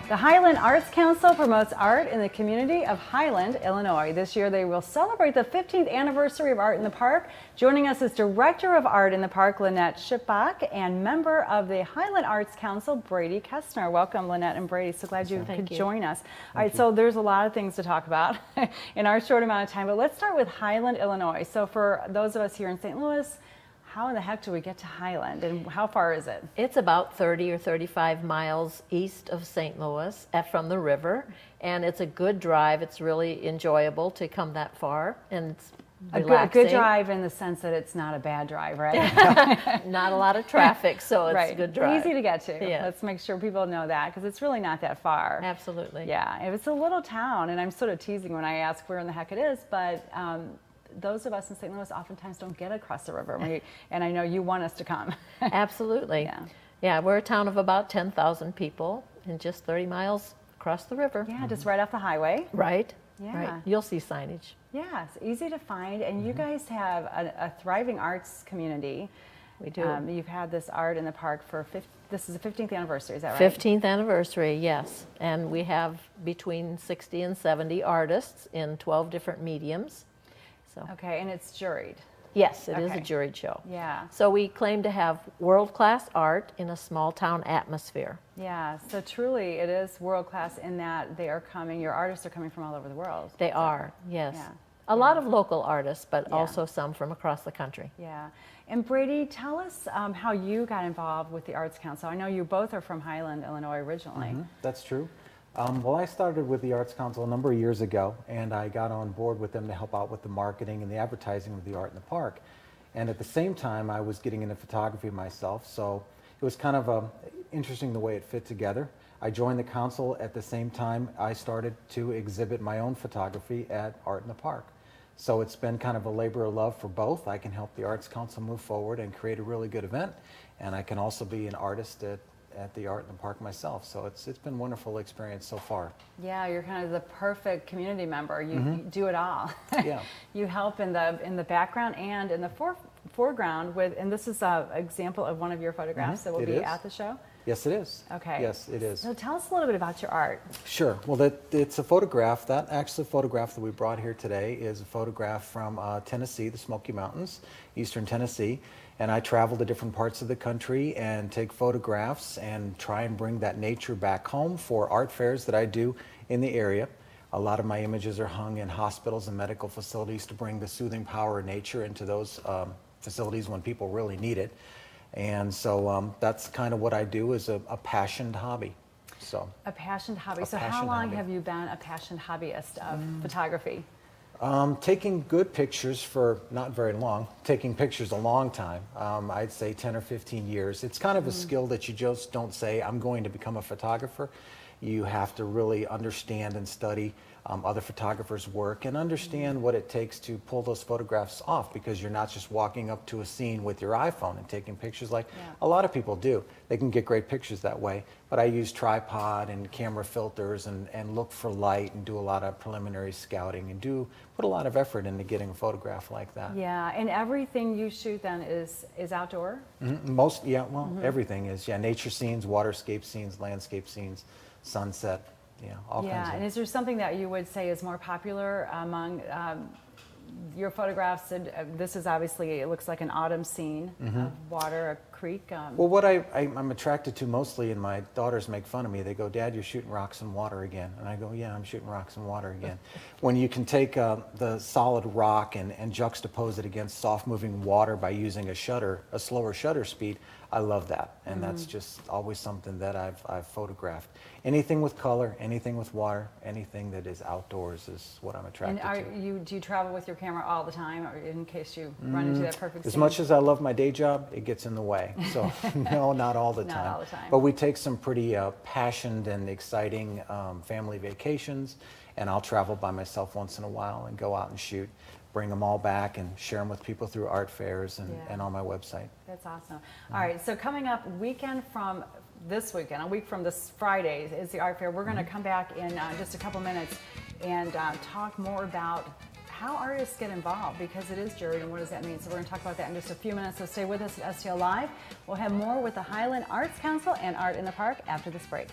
The Highland Arts Council promotes art in the community of Highland, Illinois. This year they will celebrate the 15th anniversary of Art in the Park. Joining us is Director of Art in the Park, Lynnette Schuepbach, and member of the Highland Arts Council, Brady Kesner. Welcome, Lynnette and Brady. So glad you could join us. All right, so there's a lot of things to talk about in our short amount of time, but let's start with Highland, Illinois. So for those of us here in St. Louis, how in the heck do we get to Highland, and how far is it? It's about 30 or 35 miles east of St. Louis from the river, and it's a good drive. It's really enjoyable to come that far, and it's relaxing. A good drive in the sense that it's not a bad drive, right? Not a lot of traffic, so it's a good drive. Easy to get to. Yeah. Let's make sure people know that, because it's really not that far. Absolutely. Yeah, it's a little town, and I'm sort of teasing when I ask where in the heck it is, but those of us in St. Louis oftentimes don't get across the river, and I know you want us to come. Absolutely. Yeah, we're a town of about 10,000 people and just 30 miles across the river. Yeah, just right off the highway. Right. Yeah. Right. You'll see signage. Yeah, it's easy to find, and you guys have a thriving arts community. We do. You've had this art in the park for this is the 15th anniversary, is that right? 15th anniversary, yes. And we have between 60 and 70 artists in 12 different mediums. Okay, and it's juried. Yes, it is a juried show. Yeah. So we claim to have world-class art in a small-town atmosphere. Yeah, so truly it is world-class in that your artists are coming from all over the world. They are, yes. Yeah. A lot of local artists, but also some from across the country. Yeah. And Brady, tell us how you got involved with the Arts Council. I know you both are from Highland, Illinois originally. That's true. Well, I started with the Arts Council a number of years ago, and I got on board with them to help out with the marketing and the advertising of the art in the park. And at the same time, I was getting into photography myself, so it was kind of interesting the way it fit together. I joined the council at the same time I started to exhibit my own photography at Art in the Park. So it's been kind of a labor of love for both. I can help the Arts Council move forward and create a really good event, and I can also be an artist at the Art in the Park myself. So it's been a wonderful experience so far. Yeah, you're kind of the perfect community member. You do it all. Yeah. You help in the background and in the foreground with, and this is an example of one of your photographs that will be at the show. Yes, it is. Okay. Yes, it is. So tell us a little bit about your art. Sure. Well, it's a photograph. That actual photograph that we brought here today is a photograph from Tennessee, the Smoky Mountains, eastern Tennessee. And I travel to different parts of the country and take photographs and try and bring that nature back home for art fairs that I do in the area. A lot of my images are hung in hospitals and medical facilities to bring the soothing power of nature into those facilities when people really need it. And so that's kind of what I do, is a passioned hobby. So a passioned hobby. So how long have you been a passioned hobbyist of photography? Taking good pictures for not very long, taking pictures a long time, I'd say 10 or 15 years. It's kind of a skill that you just don't say, I'm going to become a photographer. You have to really understand and study other photographers' work and understand what it takes to pull those photographs off, because you're not just walking up to a scene with your iPhone and taking pictures like a lot of people do. They can get great pictures that way, but I use tripod and camera filters and look for light and do a lot of preliminary scouting and put a lot of effort into getting a photograph like that. Yeah, and everything you shoot then is outdoor? Everything is, nature scenes, waterscape scenes, landscape scenes, sunset, all kinds of. Yeah, and is there something that you would say is more popular among your photographs? This is obviously, it looks like an autumn scene of water, a creek. Well, what I'm attracted to mostly, and my daughters make fun of me, they go, Dad, you're shooting rocks and water again. And I go, yeah, I'm shooting rocks and water again. When you can take the solid rock and juxtapose it against soft moving water by using a slower shutter speed, I love that. And that's just always something that I've photographed. Anything with color, anything with water, anything that is outdoors is what I'm attracted to. Do you travel with your camera all the time, or in case you run into that perfect scene? As much as I love my day job, it gets in the way. So no, not all the time. Not all the time. But we take some pretty passionate and exciting family vacations, and I'll travel by myself once in a while and go out and shoot, bring them all back and share them with people through art fairs and on my website. That's awesome. All right, so coming up this weekend, a week from this Friday is the art fair. We're going to come back in just a couple minutes and talk more about how artists get involved, because it is juried, and what does that mean? So we're going to talk about that in just a few minutes, so stay with us at STL Live. We'll have more with the Highland Arts Council and Art in the Park after this break.